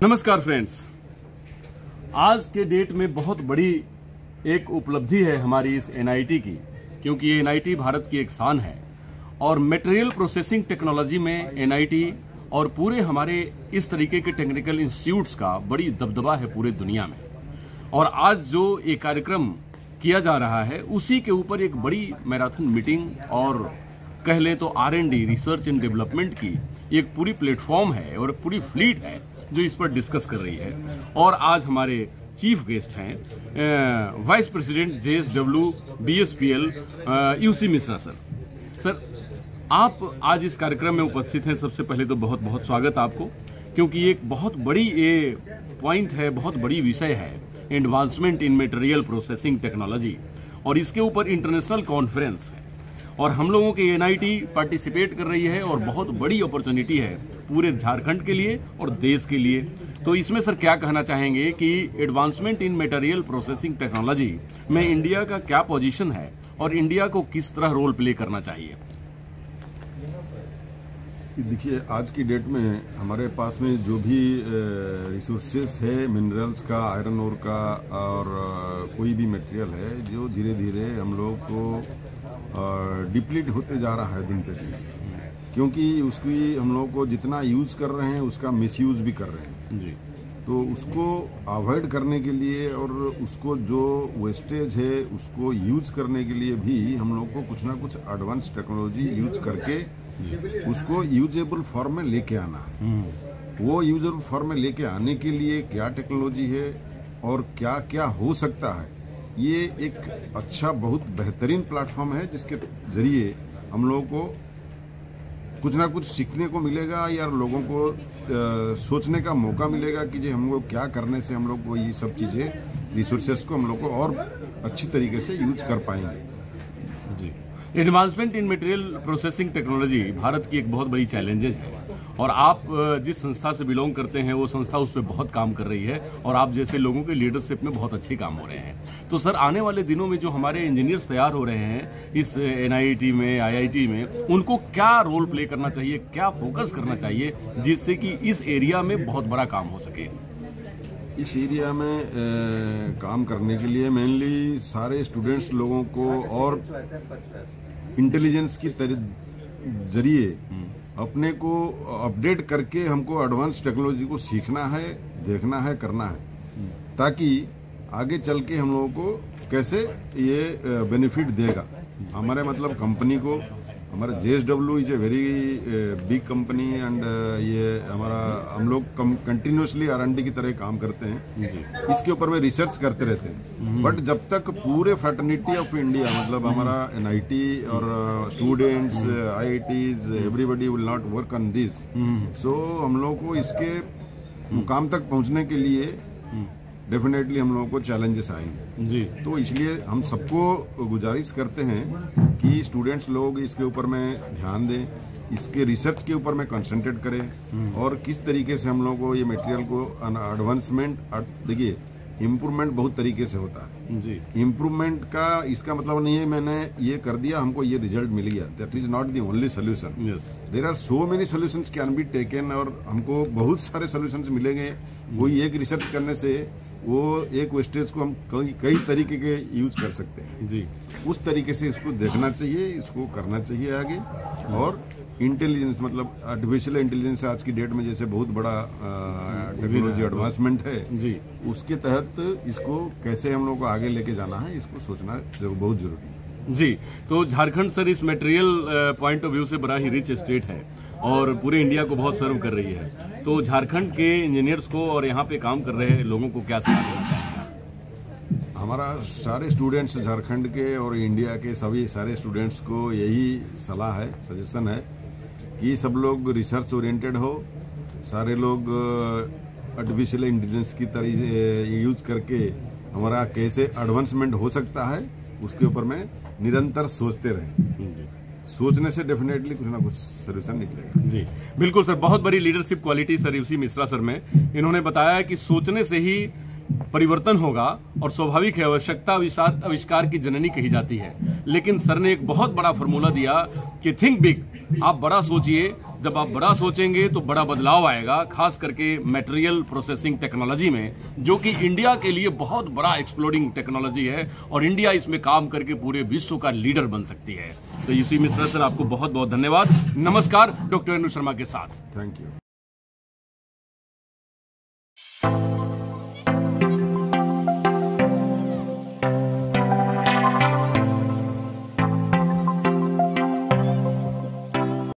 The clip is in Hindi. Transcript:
नमस्कार फ्रेंड्स, आज के डेट में बहुत बड़ी एक उपलब्धि है हमारी इस एनआईटी की, क्योंकि ये एनआईटी भारत की एक शान है और मटेरियल प्रोसेसिंग टेक्नोलॉजी में एनआईटी और पूरे हमारे इस तरीके के टेक्निकल इंस्टीट्यूट्स का बड़ी दबदबा है पूरे दुनिया में। और आज जो ये कार्यक्रम किया जा रहा है उसी के ऊपर एक बड़ी मैराथन मीटिंग और कह ले तो R&D रिसर्च एंड डेवलपमेंट की एक पूरी प्लेटफॉर्म है और पूरी फ्लीट है जो इस पर डिस्कस कर रही है। और आज हमारे चीफ गेस्ट हैं vice president JSW BSPL UC Mishra sir, आप आज इस कार्यक्रम में उपस्थित हैं। सबसे पहले तो बहुत बहुत स्वागत आपको, क्योंकि एक बहुत बड़ी ये पॉइंट है, बहुत बड़ी विषय है advancement in material processing technology, और इसके ऊपर इंटरनेशनल कॉन्फ्रेंस है और हम लोगों की एनआईटी पार्टिसिपेट कर रही है और बहुत बड़ी अपॉर्चुनिटी है पूरे झारखंड के लिए और देश के लिए। तो इसमें सर क्या कहना चाहेंगे कि advancement in material processing technology में इंडिया का क्या पोजीशन है और इंडिया को किस तरह रोल प्ले करना चाहिए? देखिए, आज की डेट में हमारे पास में जो भी रिसोर्सेस है, मिनरल्स का, आयरन ओर का और कोई भी मटेरियल है, जो धीरे धीरे हम लोग को डिप्लीट होते जा रहा है दिन पे दिन, क्योंकि उसकी हम लोग को जितना यूज कर रहे हैं उसका मिसयूज भी कर रहे हैं जी। तो उसको अवॉइड करने के लिए और उसको जो वेस्टेज है उसको यूज करने के लिए भी हम लोग को कुछ ना कुछ एडवांस टेक्नोलॉजी यूज करके उसको यूजेबल फॉर्म में लेके आना। वो यूजेबल फॉर्म में लेके आने के लिए क्या टेक्नोलॉजी है और क्या क्या हो सकता है, ये एक अच्छा बहुत बेहतरीन प्लेटफॉर्म है जिसके जरिए हम लोगों को कुछ ना कुछ सीखने को मिलेगा या लोगों को सोचने का मौका मिलेगा कि जी हम लोग क्या करने से हम लोग को ये सब चीज़ें, रिसोर्सेस को हम लोग को और अच्छी तरीके से यूज कर पाएंगे। जी, advancement in material processing technology Bharat की एक बहुत बड़ी चैलेंजेस है और आप जिस संस्था से बिलोंग करते हैं वो संस्था उस पर बहुत काम कर रही है और आप जैसे लोगों के लीडरशिप में बहुत अच्छे काम हो रहे हैं। तो सर, आने वाले दिनों में जो हमारे इंजीनियर्स तैयार हो रहे हैं इस एनआईटी में, आईआईटी में, उनको क्या रोल प्ले करना चाहिए, क्या फोकस करना चाहिए जिससे कि इस एरिया में बहुत बड़ा काम हो सके? इस एरिया में काम करने के लिए मेनली सारे स्टूडेंट्स लोगों को और इंटेलिजेंस की जरिए अपने को अपडेट करके हमको एडवांस टेक्नोलॉजी को सीखना है, देखना है, करना है, ताकि आगे चल के हम लोगों को कैसे ये बेनिफिट देगा हमारे मतलब कंपनी को। हमारा JSW is a very big company and ये हमारा हम लोग कंटिन्यूसली R&D की तरह काम करते हैं, इसके ऊपर में रिसर्च करते रहते हैं। बट जब तक पूरे फ्रेटर्निटी ऑफ इंडिया मतलब हमारा NIT और students, IITs, everybody will not work on this, so हम लोग को इसके मुकाम तक पहुंचने के लिए डेफिनेटली हम लोगों को चैलेंजेस आएंगे जी। तो इसलिए हम सबको गुजारिश करते हैं कि स्टूडेंट्स लोग इसके ऊपर में ध्यान दें, इसके रिसर्च के ऊपर में कंसंट्रेट करें और किस तरीके से हम लोग को ये मटेरियल को एडवांसमेंट, देखिए इम्प्रूवमेंट बहुत तरीके से होता है जी। इम्प्रूवमेंट का इसका मतलब नहीं है मैंने ये कर दिया हमको ये रिजल्ट मिल गया, that is not the only solution. There are so many solutions can be taken और हमको बहुत सारे सोल्यूशंस मिलेंगे। कोई एक रिसर्च करने से वो एक वेस्टेज को हम कई तरीके के यूज कर सकते हैं जी। उस तरीके से इसको देखना चाहिए, इसको करना चाहिए आगे। और इंटेलिजेंस मतलब आर्टिफिशियल इंटेलिजेंस आज की डेट में जैसे बहुत बड़ा टेक्नोलॉजी एडवांसमेंट है जी, उसके तहत इसको कैसे हम लोग को आगे लेके जाना है, इसको सोचना बहुत जरूरी है जी। तो झारखंड सर इस मटेरियल पॉइंट ऑफ व्यू से बड़ा ही रिच स्टेट है और पूरे इंडिया को बहुत सर्व कर रही है। तो झारखंड के इंजीनियर्स को और यहाँ पे काम कर रहे लोगों को क्या सलाह देना चाहिए? हमारा सारे स्टूडेंट्स झारखंड के और इंडिया के सभी सारे स्टूडेंट्स को यही सलाह है, सजेशन है कि सब लोग रिसर्च ओरिएंटेड हो, सारे लोग आर्टिफिशियल इंटेलिजेंस की तरह यूज करके हमारा कैसे एडवांसमेंट हो सकता है उसके ऊपर में निरंतर सोचते रहें। सोचने से डेफिनेटली कुछ ना कुछ सोल्यूशन निकलेगा। जी बिल्कुल सर, बहुत बड़ी leadership quality sir UC Mishra sir में। इन्होंने बताया कि सोचने से ही परिवर्तन होगा और स्वाभाविक है, आवश्यकता आविष्कार की जननी कही जाती है। लेकिन सर ने एक बहुत बड़ा फॉर्मूला दिया कि थिंक बिग, आप बड़ा सोचिए जब आप बड़ा सोचेंगे तो बड़ा बदलाव आएगा, खास करके मटेरियल प्रोसेसिंग टेक्नोलॉजी में, जो कि इंडिया के लिए बहुत बड़ा एक्सप्लोडिंग टेक्नोलॉजी है और इंडिया इसमें काम करके पूरे विश्व का लीडर बन सकती है। तो यूसी मिश्रा सर, आपको बहुत बहुत धन्यवाद। नमस्कार, डॉक्टर अनु शर्मा के साथ। Thank you.